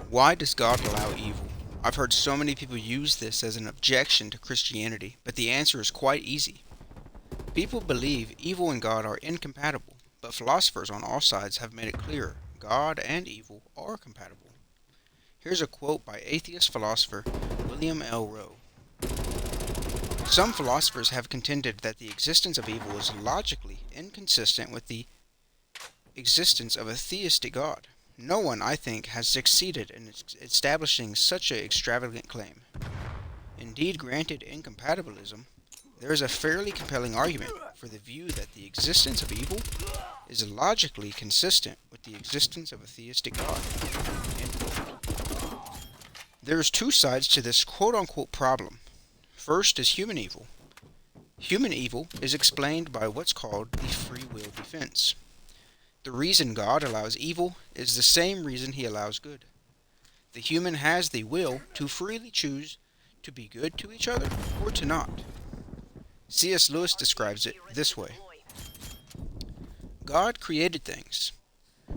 Why does God allow evil? I've heard so many people use this as an objection to Christianity, but the answer is quite easy. People believe evil and God are incompatible, but philosophers on all sides have made it clear God and evil are compatible. Here's a quote by atheist philosopher William L. Rowe. Some philosophers have contended that the existence of evil is logically inconsistent with the existence of a theistic God. No one, I think, has succeeded in establishing such an extravagant claim. Indeed, granted incompatibilism, there is a fairly compelling argument for the view that the existence of evil is logically consistent with the existence of a theistic God. There is two sides to this quote-unquote problem. First is human evil. Human evil is explained by what's called the free will defense. The reason God allows evil is the same reason he allows good. The human has the will to freely choose to be good to each other or to not. C.S. Lewis describes it this way. God created things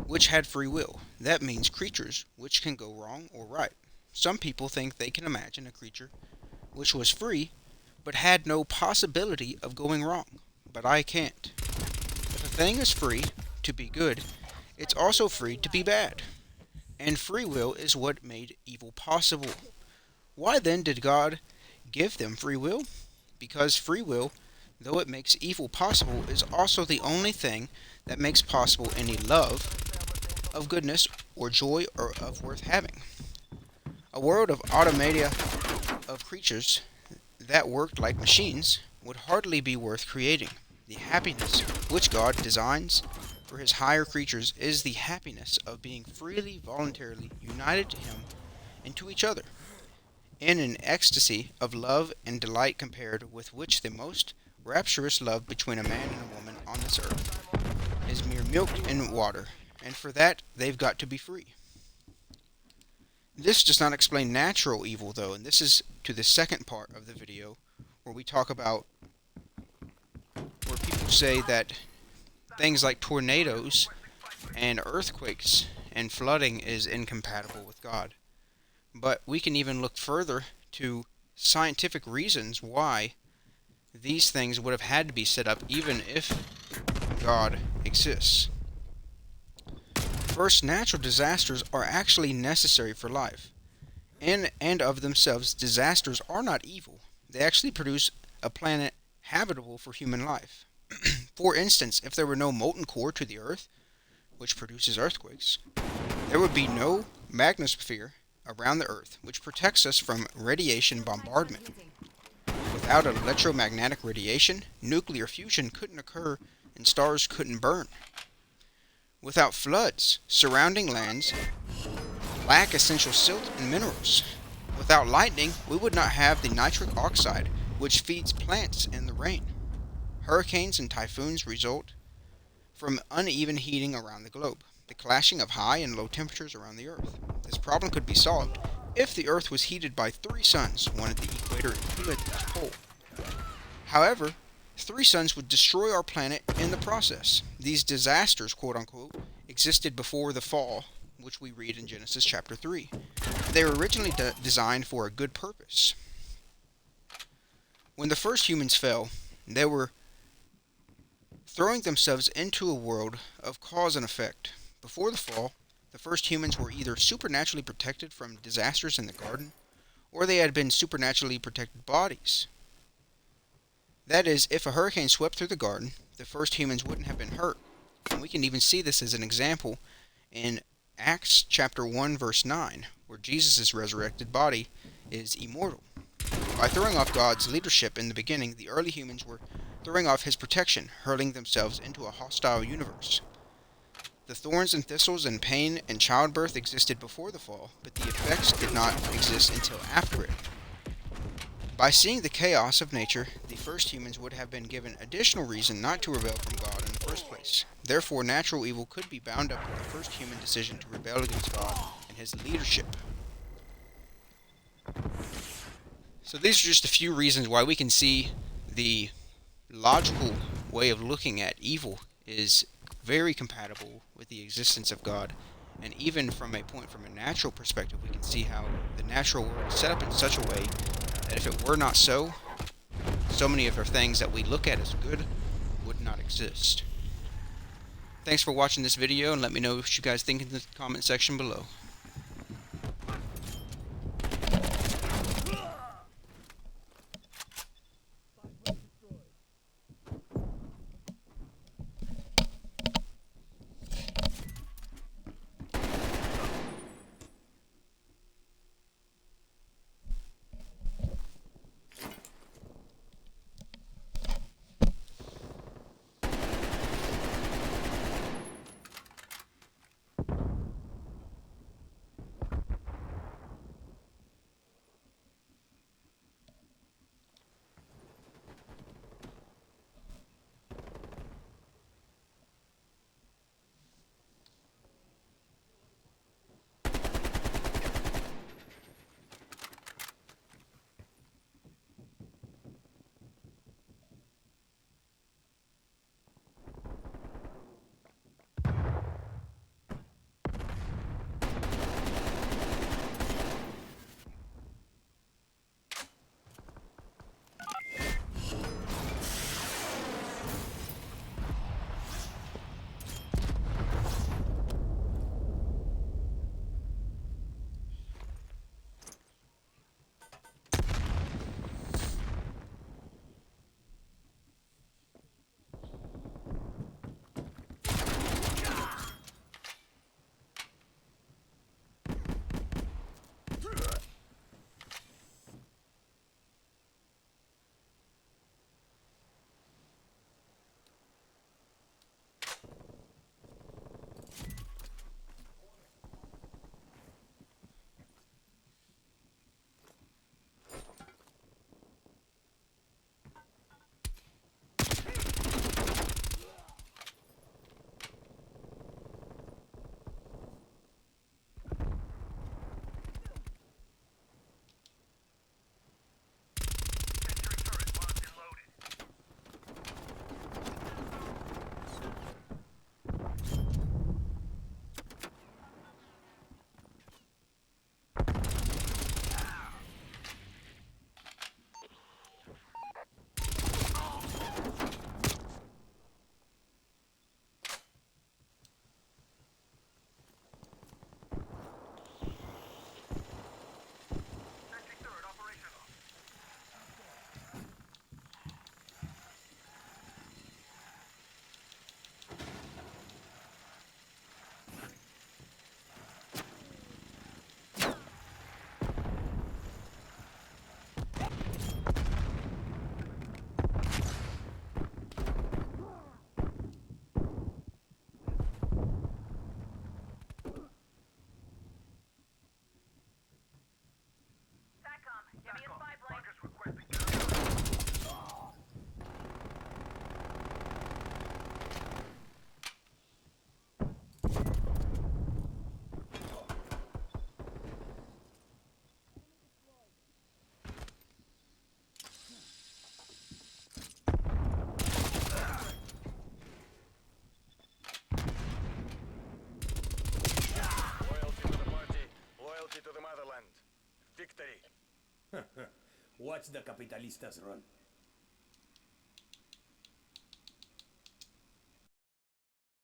which had free will. That means creatures which can go wrong or right. Some people think they can imagine a creature which was free but had no possibility of going wrong. But I can't. If a thing is free to be good, it's also free to be bad. And free will is what made evil possible. Why then did God give them free will? Because free will, though it makes evil possible, is also the only thing that makes possible any love of goodness or joy or of worth having. A world of automata of creatures that worked like machines would hardly be worth creating. The happiness which God designs for his higher creatures is the happiness of being freely, voluntarily united to him and to each other, in an ecstasy of love and delight compared with which the most rapturous love between a man and a woman on this earth is mere milk and water, and for that they've got to be free. This does not explain natural evil, though, and this is to the second part of the video where we talk about where people say that things like tornadoes and earthquakes and flooding is incompatible with God. But we can even look further to scientific reasons why these things would have had to be set up even if God exists. First, natural disasters are actually necessary for life. In and of themselves, disasters are not evil. They actually produce a planet habitable for human life. For instance, if there were no molten core to the Earth, which produces earthquakes, there would be no magnetosphere around the Earth, which protects us from radiation bombardment. Without electromagnetic radiation, nuclear fusion couldn't occur and stars couldn't burn. Without floods, surrounding lands lack essential silt and minerals. Without lightning, we would not have the nitric oxide, which feeds plants in the rain. Hurricanes and typhoons result from uneven heating around the globe, the clashing of high and low temperatures around the Earth. This problem could be solved if the Earth was heated by 3 suns, one at the equator and 2 at the pole. However, 3 suns would destroy our planet in the process. These disasters, quote-unquote, existed before the fall, which we read in Genesis chapter 3. They were originally designed for a good purpose. When the first humans fell, they were throwing themselves into a world of cause and effect. Before the fall, the first humans were either supernaturally protected from disasters in the garden, or they had been supernaturally protected bodies. That is, if a hurricane swept through the garden, the first humans wouldn't have been hurt. And we can even see this as an example in Acts chapter 1 verse 9, where Jesus' resurrected body is immortal. By throwing off God's leadership in the beginning, the early humans were throwing off his protection, hurling themselves into a hostile universe. The thorns and thistles and pain and childbirth existed before the fall, but the effects did not exist until after it. By seeing the chaos of nature, the first humans would have been given additional reason not to rebel from God in the first place. Therefore, natural evil could be bound up with the first human decision to rebel against God and his leadership. So these are just a few reasons why we can see the logical way of looking at evil is very compatible with the existence of God And even from a natural perspective, we can see how the natural world is set up in such a way that if it were not so, so many of the things that we look at as good would not exist. Thanks for watching this video, and let me know what you guys think in the comment section below. Watch the capitalistas run.